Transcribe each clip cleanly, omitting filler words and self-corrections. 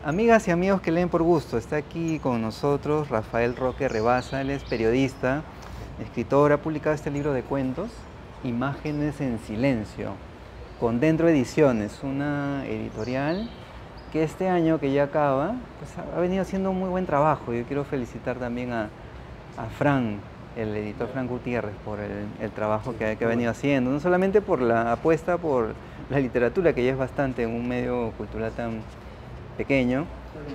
Amigas y amigos que leen por gusto, está aquí con nosotros Rafael Roque Rebasa. Él es periodista, escritor, ha publicado este libro de cuentos, Imágenes en Silencio, con Dentro Ediciones, una editorial que este año que ya acaba, pues ha venido haciendo un muy buen trabajo. Yo quiero felicitar también a Fran, el editor Fran Gutiérrez, por el trabajo que ha venido haciendo, no solamente por la apuesta por la literatura, que ya es bastante en un medio cultural tan pequeño,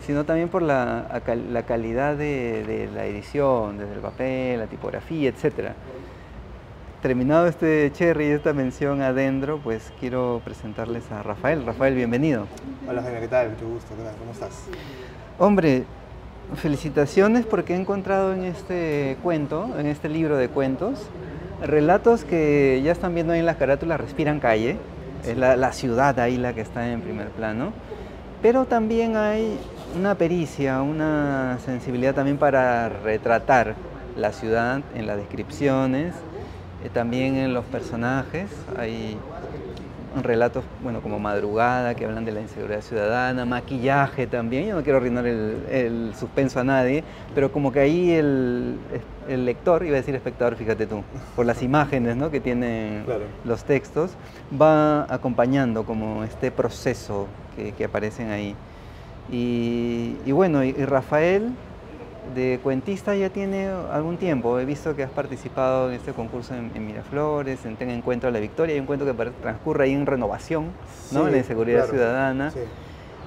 sino también por la calidad de la edición, desde el papel, la tipografía, etc. Terminado este cherry y esta mención adentro, pues quiero presentarles a Rafael. Rafael, bienvenido. Hola Jaime, ¿qué tal? Mucho gusto, ¿cómo estás? Hombre, felicitaciones porque he encontrado en este cuento, en este libro de cuentos, relatos que ya están viendo ahí en las carátulas, respiran calle. Es la ciudad ahí la que está en primer plano. Pero también hay una pericia, una sensibilidad también para retratar la ciudad en las descripciones, también en los personajes. Hay relatos, bueno, como Madrugada, que hablan de la inseguridad ciudadana, Maquillaje también. Yo no quiero arruinar el suspenso a nadie, pero como que ahí el lector, iba a decir espectador, fíjate tú, por las imágenes, ¿no?, que tienen claro, los textos, va acompañando como este proceso que aparecen ahí. Y bueno, y Rafael, de cuentista, ya tiene algún tiempo. He visto que has participado en este concurso en Miraflores, en Ten en Cuenta la Victoria. Hay un cuento que transcurre ahí en Renovación, ¿no? Sí, la inseguridad claro, ciudadana. Sí.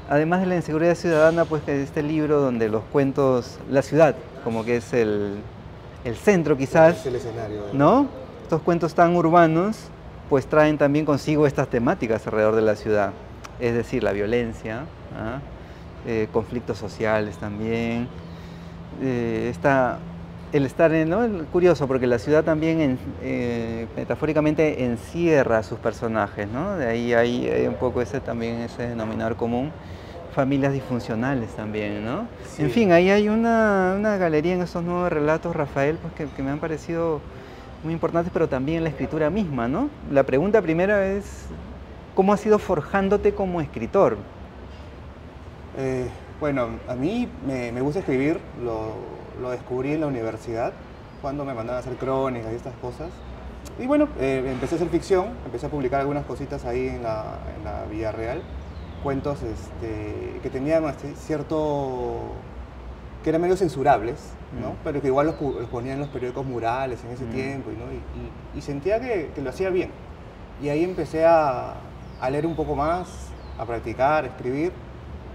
Además de la inseguridad ciudadana, pues que este libro donde los cuentos, la ciudad, como que es el centro quizás, es el escenario, ¿no? Estos cuentos tan urbanos, pues traen también consigo estas temáticas alrededor de la ciudad. Es decir, la violencia, conflictos sociales también. El estar en, ¿no? Curioso, porque la ciudad también metafóricamente encierra a sus personajes, ¿no? De ahí hay un poco ese denominador común. Familias disfuncionales también, ¿no? Sí. En fin, ahí hay una galería en estos nuevos relatos, Rafael, pues que me han parecido muy importantes, pero también la escritura misma, ¿no? La pregunta primera es, ¿cómo has ido forjándote como escritor? Bueno, a mí me gusta escribir, lo descubrí en la universidad, cuando me mandaban a hacer crónicas y estas cosas. Y bueno, empecé a hacer ficción, empecé a publicar algunas cositas ahí en la vida real, cuentos que tenían cierto, que eran medio censurables, ¿no? Pero que igual los ponían en los periódicos murales en ese tiempo, ¿no? Y sentía que lo hacía bien. Y ahí empecé a leer un poco más, a practicar, a escribir.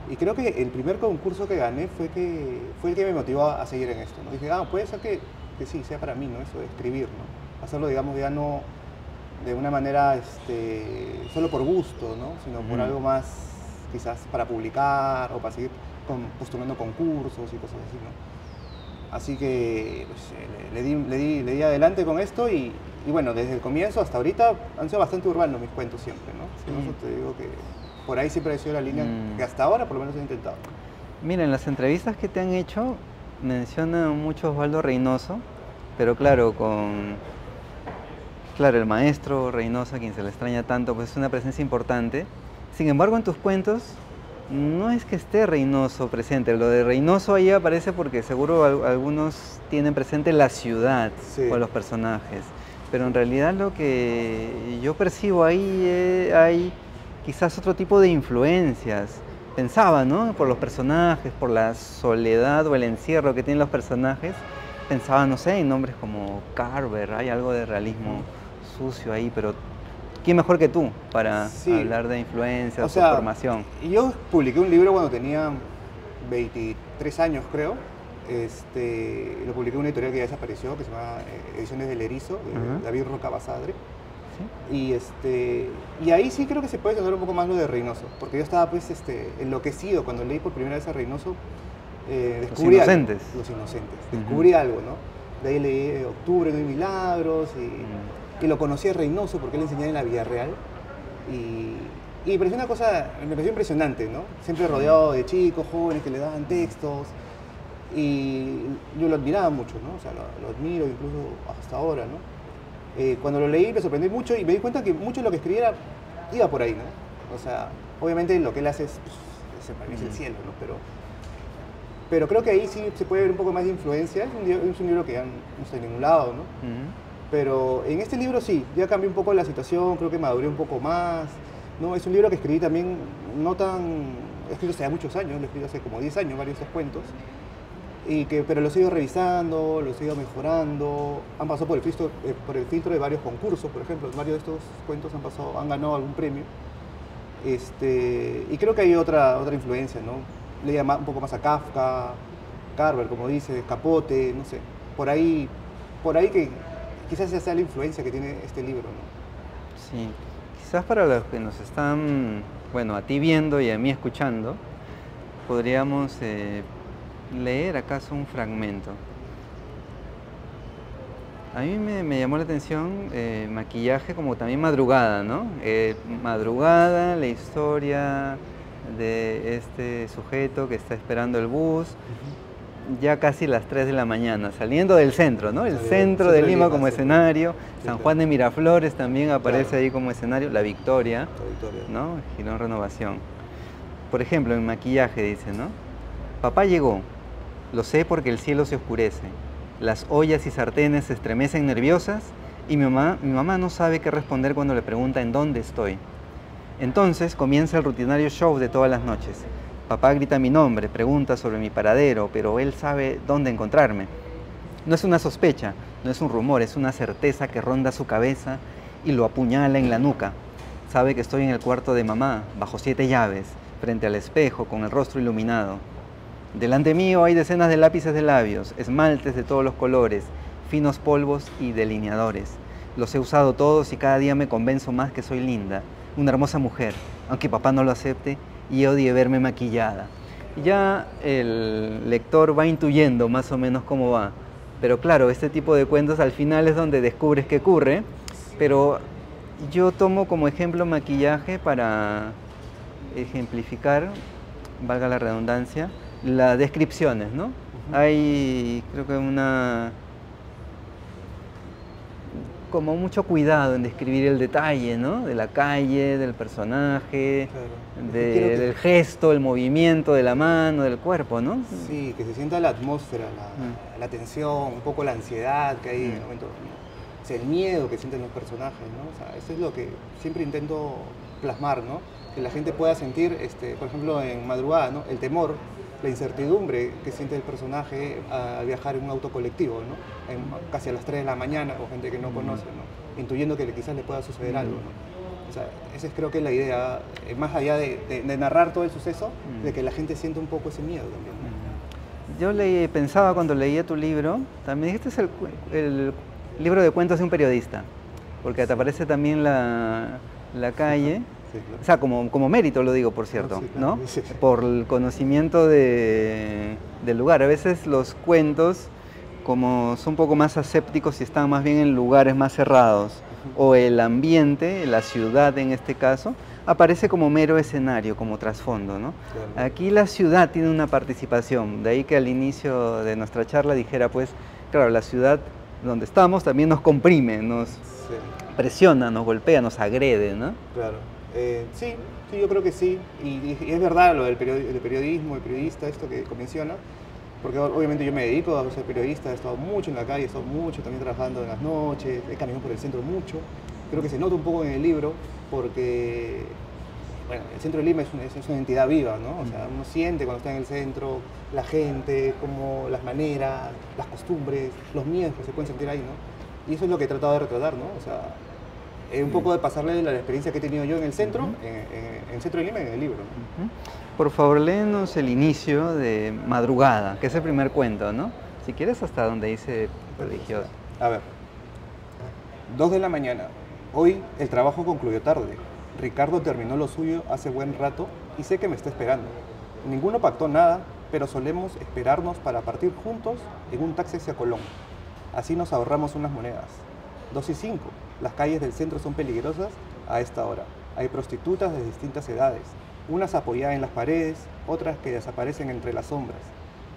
Y creo que el primer concurso que gané fue el que me motivó a seguir en esto, ¿no? Dije, puede ser que sí, sea para mí, ¿no? Eso de escribir, ¿no? Hacerlo, digamos, ya no de una manera solo por gusto, ¿no? Sino por algo más, quizás para publicar o para seguir postulando concursos y cosas así, ¿no? Así que pues, le di adelante con esto y bueno, desde el comienzo hasta ahorita han sido bastante urbanos mis cuentos siempre, ¿no? Eso te digo que por ahí siempre ha sido la línea que hasta ahora por lo menos he intentado. Mira, en las entrevistas que te han hecho menciona mucho Osvaldo Reynoso, pero claro, el maestro Reynoso, a quien se le extraña tanto, pues es una presencia importante. Sin embargo, en tus cuentos no es que esté Reynoso presente. Lo de Reynoso ahí aparece porque seguro algunos tienen presente la ciudad, sí, o los personajes. Pero en realidad lo que yo percibo ahí hay quizás otro tipo de influencias. Pensaba, ¿no?, por los personajes, por la soledad o el encierro que tienen los personajes. Pensaba, no sé, en nombres como Carver. Hay algo de realismo sucio ahí, pero ¿quién mejor que tú para hablar de influencias, o formación? Yo publiqué un libro cuando tenía 23 años, creo. Lo publiqué en una editorial que ya desapareció, que se llama Ediciones del Erizo, de David Roca Basadre. ¿Sí? Y ahí sí creo que se puede sonar un poco más lo de Reynoso, porque yo estaba pues enloquecido cuando leí por primera vez a Reynoso. Descubrí Los Inocentes. Los Inocentes. Descubrí algo, ¿no? De ahí leí Octubre, no hay milagros, y lo conocí a Reynoso porque él enseñaba en la vida real. Y me pareció una cosa, me pareció impresionante, ¿no? Siempre rodeado de chicos, jóvenes que le daban textos. Y yo lo admiraba mucho, ¿no? O sea, lo admiro incluso hasta ahora, ¿no? Cuando lo leí me sorprendí mucho y me di cuenta que mucho de lo que escribía iba por ahí, ¿no? O sea, obviamente lo que él hace es sé, para mí es el cielo, ¿no? Pero creo que ahí sí se puede ver un poco más de influencia. Es un libro que ya no está en ningún lado, ¿no? Pero en este libro sí, ya cambió un poco la situación, creo que maduré un poco más, ¿no? Es un libro que escribí también no tan... He escrito hace muchos años, lo he escrito hace como 10 años, varios de estos cuentos. Pero los he ido revisando, los he ido mejorando, han pasado por el filtro de varios concursos, por ejemplo, varios de estos cuentos han ganado algún premio. Y creo que hay otra influencia, ¿no? Leía un poco más a Kafka, Carver, como dice, Capote, no sé, por ahí que quizás esa sea la influencia que tiene este libro, ¿no? Sí, quizás para los que nos están, bueno, a ti viendo y a mí escuchando, podríamos leer acaso un fragmento. A mí me llamó la atención maquillaje como también madrugada, ¿no? Madrugada, la historia de este sujeto que está esperando el bus, ya casi las 3 de la mañana, saliendo del centro, ¿no? El centro de Lima como escenario, San Juan de Miraflores también aparece ahí como escenario, La Victoria, ¿no? Girón Renovación. Por ejemplo, en maquillaje dice, ¿no? Papá llegó, lo sé porque el cielo se oscurece, las ollas y sartenes se estremecen nerviosas y mi mamá no sabe qué responder cuando le pregunta en dónde estoy. Entonces comienza el rutinario show de todas las noches. Papá grita mi nombre, pregunta sobre mi paradero, pero él sabe dónde encontrarme. No es una sospecha, no es un rumor, es una certeza que ronda su cabeza y lo apuñala en la nuca. Sabe que estoy en el cuarto de mamá, bajo 7 llaves, frente al espejo, con el rostro iluminado. Delante mío hay decenas de lápices de labios, esmaltes de todos los colores, finos polvos y delineadores. Los he usado todos y cada día me convenzo más que soy linda, una hermosa mujer, aunque papá no lo acepte y odie verme maquillada. Ya el lector va intuyendo más o menos cómo va, pero claro, este tipo de cuentos al final es donde descubres qué ocurre, pero yo tomo como ejemplo maquillaje para ejemplificar, valga la redundancia, las descripciones, ¿no? Hay, creo que como mucho cuidado en describir el detalle, ¿no? De la calle, del personaje, del gesto, el movimiento de la mano, del cuerpo, ¿no? Sí, que se sienta la atmósfera, la tensión, un poco la ansiedad que hay en el momento, ¿no? O sea, el miedo que sienten los personajes, ¿no? O sea, eso es lo que siempre intento plasmar, ¿no? Que la gente pueda sentir, por ejemplo, en Madrugada, ¿no? El temor, la incertidumbre que siente el personaje al viajar en un auto colectivo, ¿no? Casi a las 3 de la mañana, o gente que no conoce, ¿no? Intuyendo que quizás le pueda suceder algo, ¿no? O sea, esa es creo que la idea, más allá de narrar todo el suceso, de que la gente sienta un poco ese miedo también, ¿no? Yo pensaba cuando leía tu libro, también este es el libro de cuentos de un periodista, porque te aparece también la calle. Sí, claro. O sea, como mérito lo digo, por cierto, sí, claro, ¿no? Sí. Por el conocimiento del lugar. A veces los cuentos, como son un poco más asépticos y están más bien en lugares más cerrados, o el ambiente, la ciudad en este caso, aparece como mero escenario, como trasfondo, ¿no? Claro. Aquí la ciudad tiene una participación, de ahí que al inicio de nuestra charla dijera, pues, claro, la ciudad donde estamos también nos comprime, nos presiona, nos golpea, nos agrede, ¿no? Claro. Sí, yo creo que sí, y es verdad lo del periodismo, el periodista, esto que menciona, porque obviamente yo me dedico a ser periodista, he estado mucho en la calle, he estado mucho también trabajando en las noches, he caminado por el centro mucho, creo que se nota un poco en el libro, porque, bueno, el centro de Lima es una entidad viva, ¿no? O sea, uno siente cuando está en el centro, la gente, como las maneras, las costumbres, los miedos que se pueden sentir ahí, ¿no? Y eso es lo que he tratado de retratar, ¿no? O sea, un poco de pasarle la experiencia que he tenido yo en el centro, en el centro de Lima y en el libro, ¿no? Por favor, léenos el inicio de Madrugada, que es el primer cuento, ¿no? Si quieres hasta donde dice religioso. A ver, 2 de la mañana. Hoy el trabajo concluyó tarde. Ricardo terminó lo suyo hace buen rato y sé que me está esperando. Ninguno pactó nada, pero solemos esperarnos para partir juntos en un taxi hacia Colón. Así nos ahorramos unas monedas. 2:05. Las calles del centro son peligrosas a esta hora. Hay prostitutas de distintas edades, unas apoyadas en las paredes, otras que desaparecen entre las sombras.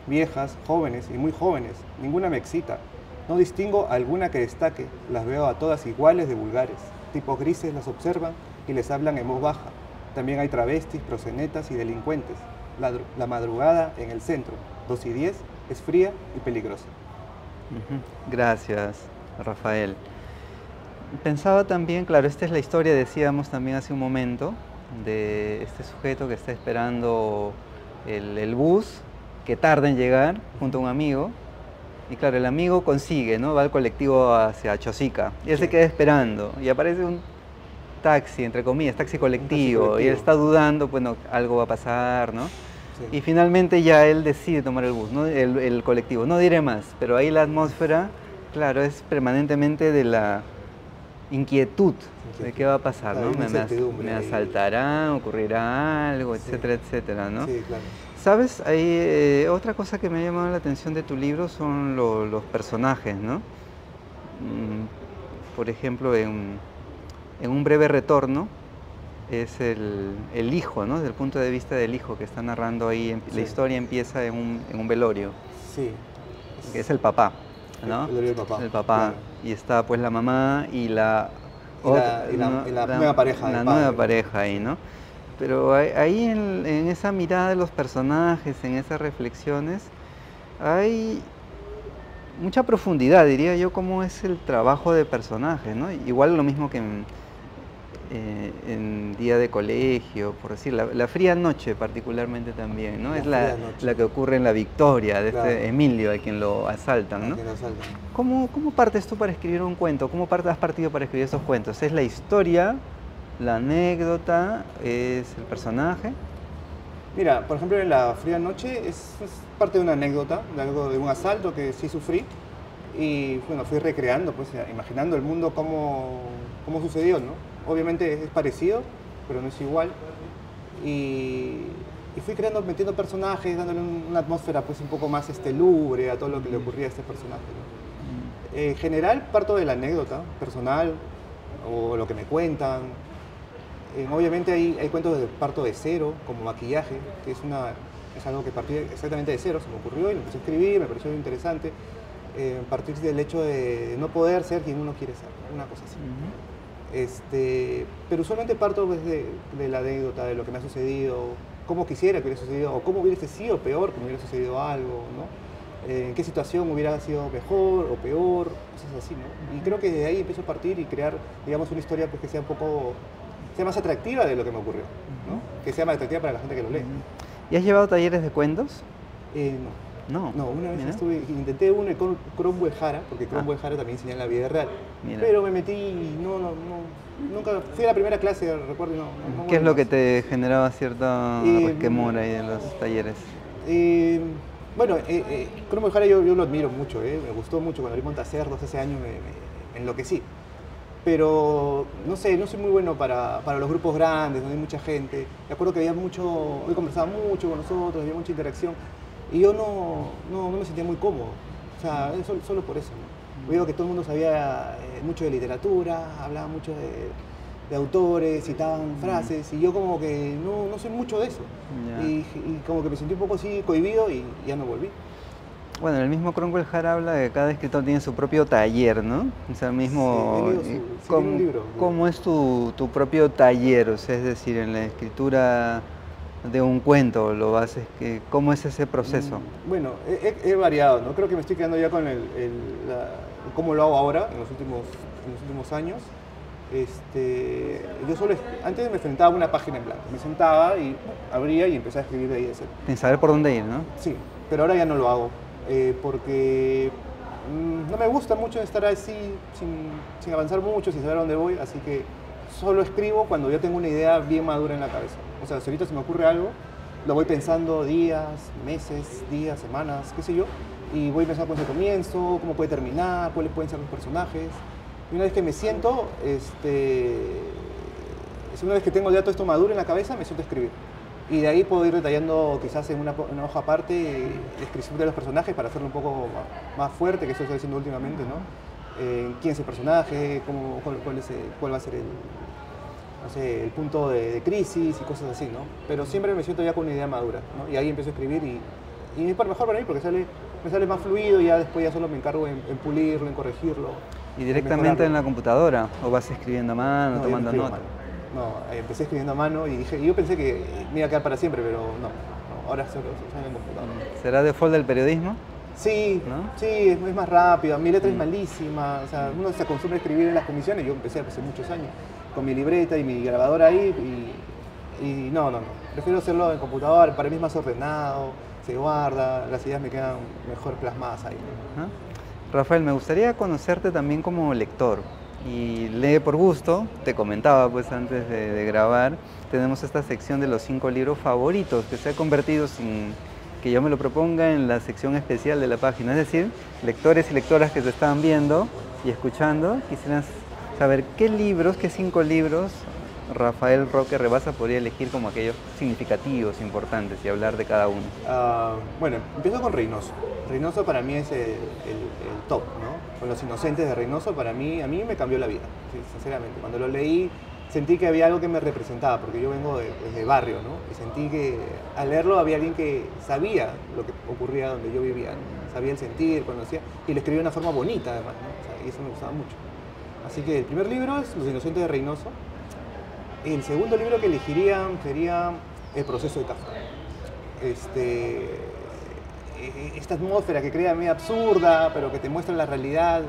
Viejas, jóvenes y muy jóvenes, ninguna me excita. No distingo alguna que destaque, las veo a todas iguales de vulgares. Tipos grises las observan y les hablan en voz baja. También hay travestis, proxenetas y delincuentes. La madrugada en el centro, 2 y 10, es fría y peligrosa. Gracias, Rafael. Pensaba también, claro, esta es la historia, decíamos también hace un momento, de este sujeto que está esperando el bus, que tarda en llegar, junto a un amigo. Y claro, el amigo consigue, ¿no? Va al colectivo hacia Chosica. Y él se queda esperando. Y aparece un taxi, entre comillas, taxi colectivo. Y él está dudando, bueno, algo va a pasar, ¿no? Sí. Y finalmente ya él decide tomar el bus, ¿no? El colectivo. No diré más, pero ahí la atmósfera, claro, es permanentemente de la inquietud de qué va a pasar, ¿no? Me asaltarán, ocurrirá algo, etcétera, etcétera, ¿no? Sí, claro. ¿Sabes? Hay otra cosa que me ha llamado la atención de tu libro son los personajes, ¿no? Por ejemplo, en un breve retorno es el hijo, ¿no? Desde el punto de vista del hijo que está narrando ahí, la historia empieza en un velorio. Sí. Que es el papá, ¿no? El velorio del papá. El papá. Claro. Y está pues la mamá y la nueva pareja. La nueva pareja ahí, ¿no? Pero ahí en esa mirada de los personajes, en esas reflexiones, hay mucha profundidad, diría yo, cómo es el trabajo de personajes, ¿no? Igual lo mismo que en Día de Colegio, por decir, la fría noche particularmente también, ¿no? Es la que ocurre en La Victoria, de este Emilio, a quien lo asaltan, ¿no? ¿Cómo partes tú para escribir un cuento? ¿Cómo has partido para escribir esos cuentos? ¿Es la historia, la anécdota, es el personaje? Mira, por ejemplo, en La fría noche es parte de una anécdota, de un asalto que sí sufrí. Y bueno, fui recreando, pues imaginando el mundo cómo sucedió, ¿no? Obviamente es parecido, pero no es igual. Y fui creando, metiendo personajes, dándole una atmósfera pues un poco más lúgubre a todo lo que le ocurría a este personaje, ¿no? En general parto de la anécdota personal o lo que me cuentan. Obviamente hay cuentos de parto de cero, como Maquillaje, que es algo que partí exactamente de cero, se me ocurrió y lo empecé a escribir, me pareció interesante. Partir del hecho de no poder ser quien uno quiere ser, una cosa así. Pero usualmente parto pues, de la anécdota, de lo que me ha sucedido, cómo quisiera que hubiera sucedido, o cómo hubiese sido peor que me hubiera sucedido algo, ¿no? En qué situación hubiera sido mejor o peor, cosas así, ¿no? Y creo que de ahí empiezo a partir y crear, digamos, una historia pues, que sea sea más atractiva de lo que me ocurrió, ¿no? Que sea más atractiva para la gente que lo lee. ¿Y has llevado talleres de cuentos? No, una vez intenté uno con Cromwell Jara, porque Cromwell Jara también enseña en la vida real. Pero me metí y nunca fui a la primera clase, recuerdo, y no. ¿Qué es lo que te generaba cierta resquemor ahí en los talleres? Bueno, Cromwell Jara yo lo admiro mucho, me gustó mucho cuando abrí Montacerdos ese año, me enloquecí. Pero no sé, no soy muy bueno para los grupos grandes, donde hay mucha gente. Me acuerdo que él conversaba mucho con nosotros, había mucha interacción. Y yo no me sentía muy cómodo, o sea, solo por eso, ¿no? Veo que todo el mundo sabía mucho de literatura, hablaba mucho de autores, citaban frases, y yo como que no soy mucho de eso. Y como que me sentí un poco así cohibido y ya no volví. Bueno, el mismo Cromwell Jara habla de que cada escritor tiene su propio taller, ¿no? O sea, mismo... ¿Cómo es tu propio taller? O sea, es decir, en la escritura de un cuento, ¿cómo es ese proceso? Bueno, he variado, ¿no? Creo que me estoy quedando ya con cómo lo hago ahora, en los últimos años. Antes me enfrentaba a una página en blanco, me sentaba y abría y empecé a escribir de ahí de cero. Sin saber por dónde ir, ¿no? Sí, pero ahora ya no lo hago, porque no me gusta mucho estar así, sin avanzar mucho, sin saber a dónde voy, así que solo escribo cuando yo tengo una idea bien madura en la cabeza. O sea, si ahorita se me ocurre algo, lo voy pensando días, meses, semanas, qué sé yo, y voy pensando cuál es el comienzo, cómo puede terminar, cuáles pueden ser los personajes. Y una vez que me siento, una vez que tengo ya todo esto maduro en la cabeza, me siento a escribir. Y de ahí puedo ir detallando quizás en una hoja aparte la descripción de los personajes para hacerlo un poco más fuerte, que eso estoy haciendo últimamente, ¿no? ¿Quién es el personaje? ¿Cuál va a ser el punto de crisis y cosas así, ¿no? Pero siempre me siento ya con una idea madura, ¿no? Y ahí empiezo a escribir y es mejor para mí porque me sale más fluido y ya después ya solo me encargo en pulirlo, en corregirlo. ¿Y directamente en la computadora? ¿O vas escribiendo a mano, tomando notas? No, empecé escribiendo a mano y yo pensé que me iba a quedar para siempre, pero no. ahora se usan en el computador. ¿Será default del periodismo? Sí, ¿No? sí, es más rápido, mi letra es malísima, o sea, uno se acostumbra a escribir en las comisiones, yo empecé hace muchos años con mi libreta y mi grabadora ahí y no, prefiero hacerlo en computador, para mí es más ordenado, se guarda, las ideas me quedan mejor plasmadas ahí. Ajá. Rafael, me gustaría conocerte también como lector y lee por gusto, te comentaba pues antes de grabar, tenemos esta sección de los 5 libros favoritos que se ha convertido sin que yo me lo proponga en la sección especial de la página, es decir, lectores y lectoras que te están viendo y escuchando, quisieran saber qué libros, qué 5 libros Rafael Roque Rabasa podría elegir como aquellos significativos, importantes y hablar de cada uno. Bueno, empiezo con Reynoso. Reynoso para mí es el top, ¿no? Con Los Inocentes de Reynoso a mí me cambió la vida, sí, sinceramente. Cuando lo leí sentí que había algo que me representaba, porque yo vengo desde barrio, ¿no? Y sentí que al leerlo había alguien que sabía lo que ocurría donde yo vivía, ¿no? Sabía el sentir, conocía, y lo escribía de una forma bonita además, ¿no? O sea, y eso me gustaba mucho. Así que el primer libro es Los Inocentes de Reynoso. El segundo libro que elegiría sería El Proceso de Kafka. Esta atmósfera que crea medio absurda, pero que te muestra la realidad,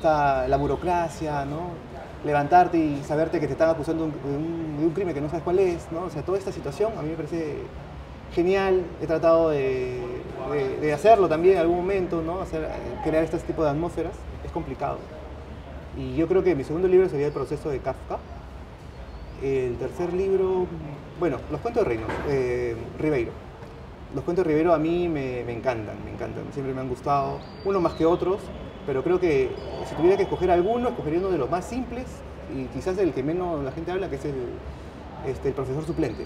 la burocracia, ¿no? Levantarte y saberte que te están acusando de un crimen que no sabes cuál es, ¿no? O sea, toda esta situación a mí me parece genial. He tratado de hacerlo también en algún momento, ¿no? Crear este tipo de atmósferas. Es complicado. Y yo creo que mi segundo libro sería El Proceso de Kafka. El tercer libro, bueno, Los Cuentos de Ribeiro. Los Cuentos de Ribeiro a mí me encantan, siempre me han gustado, unos más que otros, pero creo que si tuviera que escoger alguno, escogería uno de los más simples y quizás el que menos la gente habla, que es el Profesor Suplente,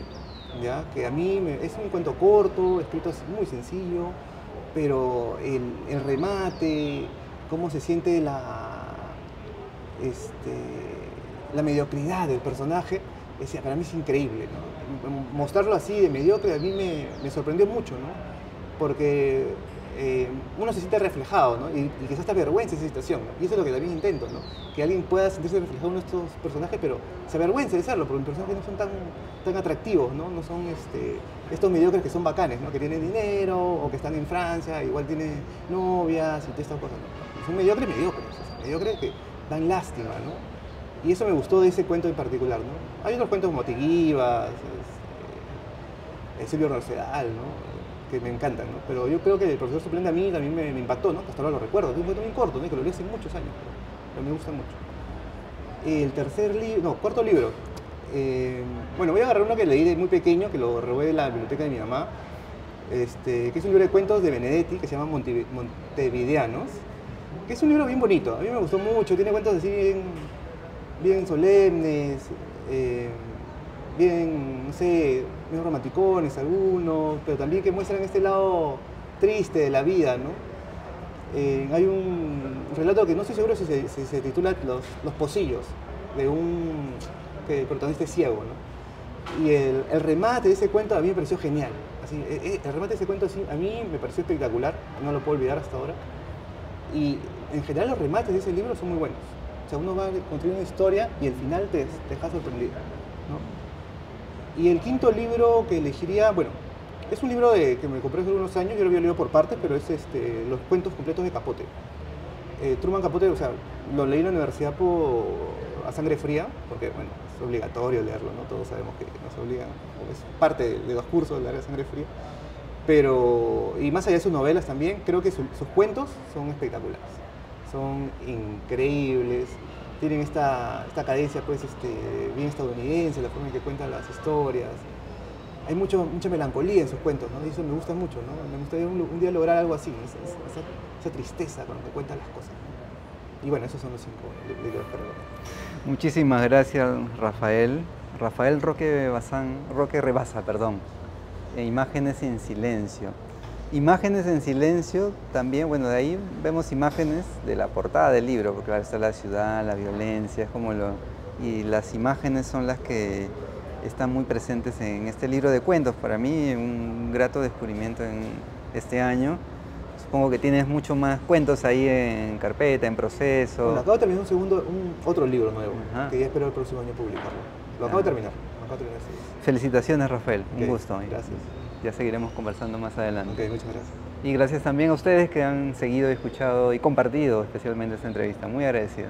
¿ya? Que a mí es un cuento corto, escrito así muy sencillo, pero el remate, cómo se siente la mediocridad del personaje, para mí es increíble, ¿no? Mostrarlo así de mediocre a mí me sorprendió mucho, ¿no? Porque uno se siente reflejado, ¿no? Y quizás te avergüenza esa situación, ¿no? Y eso es lo que también intento, ¿no? Que alguien pueda sentirse reflejado en estos personajes, pero se avergüenza de serlo, porque los personajes no son tan atractivos, ¿no? No son estos mediocres que son bacanes, ¿no? Que tienen dinero o que están en Francia, igual tienen novias y todas estas cosas, ¿no? Son mediocres, o sea, mediocres que dan lástima, ¿no? Y eso me gustó de ese cuento en particular, ¿no? Hay otros cuentos como Tiguivas, Silvio Rosedal, ¿no? Que me encantan, ¿no? Pero yo creo que El Profesor Suplente a mí también me impactó, ¿no? Que hasta ahora lo recuerdo. Es un cuento muy corto, ¿no? Que lo leí hace muchos años, pero me gusta mucho. El cuarto libro. Bueno, voy a agarrar uno que leí de muy pequeño, que lo robé de la biblioteca de mi mamá, que es un libro de cuentos de Benedetti, que se llama Montevideanos, que es un libro bien bonito. A mí me gustó mucho, tiene cuentos así bien solemnes, bien, no sé, bien romanticones algunos, pero también que muestran este lado triste de la vida, ¿no? Hay un relato que no estoy seguro si se titula Los Pocillos, que el protagonista es ciego, ¿no? Y el remate de ese cuento a mí me pareció genial. Así, el remate de ese cuento así, a mí me pareció espectacular, no lo puedo olvidar hasta ahora. Y en general los remates de ese libro son muy buenos. O sea, uno va a construir una historia y al final te deja sorprendido, ¿no? Y el quinto libro que elegiría, bueno, es un libro que me compré hace unos años, yo lo había leído por partes, pero es Los cuentos completos de Capote. Truman Capote, o sea, lo leí en la universidad a sangre fría, porque, bueno, es obligatorio leerlo, ¿no? Todos sabemos que nos obligan, o es parte de los cursos de leer a sangre fría. Pero, y más allá de sus novelas también, creo que sus cuentos son espectaculares. Son increíbles, tienen esta cadencia pues, bien estadounidense, la forma en que cuentan las historias. Hay mucha melancolía en sus cuentos, ¿no? Y eso me gusta mucho, ¿no? Me gustaría un día lograr algo así, esa tristeza con lo que cuentan las cosas, ¿no? Y bueno, esos son los 5 libros que recomiendo. Muchísimas gracias, Rafael. Rafael Roque Rabasa, perdón. Imágenes en silencio. Imágenes en silencio también, bueno, de ahí vemos imágenes de la portada del libro, porque claro, está la ciudad, la violencia, y las imágenes son las que están muy presentes en este libro de cuentos. Para mí, un grato descubrimiento en este año. Supongo que tienes mucho más cuentos ahí en carpeta, en proceso. Bueno, acabo de terminar otro libro nuevo, Ajá. que ya espero el próximo año publicarlo. Lo acabo de terminar. Sí. Felicitaciones, Rafael. Un gusto. Gracias. Ya seguiremos conversando más adelante. Ok, muchas gracias. Y gracias también a ustedes que han seguido, escuchado y compartido especialmente esta entrevista. Muy agradecido.